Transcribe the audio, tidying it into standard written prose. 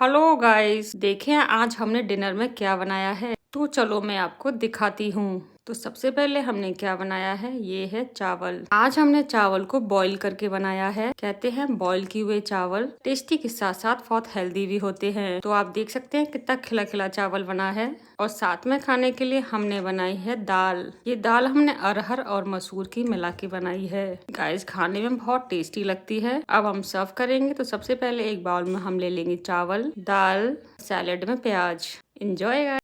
Hello guys, देखें आज हमने डिनर में क्या बनाया है। तो चलो मैं आपको दिखाती हूँ। तो सबसे पहले हमने क्या बनाया है, ये है चावल। आज हमने चावल को बॉईल करके बनाया है। कहते हैं बॉईल किए हुए चावल टेस्टी के साथ साथ बहुत हेल्दी भी होते हैं। तो आप देख सकते हैं कितना खिला खिला चावल बना है। और साथ में खाने के लिए हमने बनाई है दाल। ये दाल हमने अरहर और मसूर की मिला के बनाई है। गाइस खाने में बहुत टेस्टी लगती है। अब हम सर्व करेंगे। तो सबसे पहले एक बाउल में हम ले लेंगे चावल, दाल, सैलेड में प्याज। एंजॉय।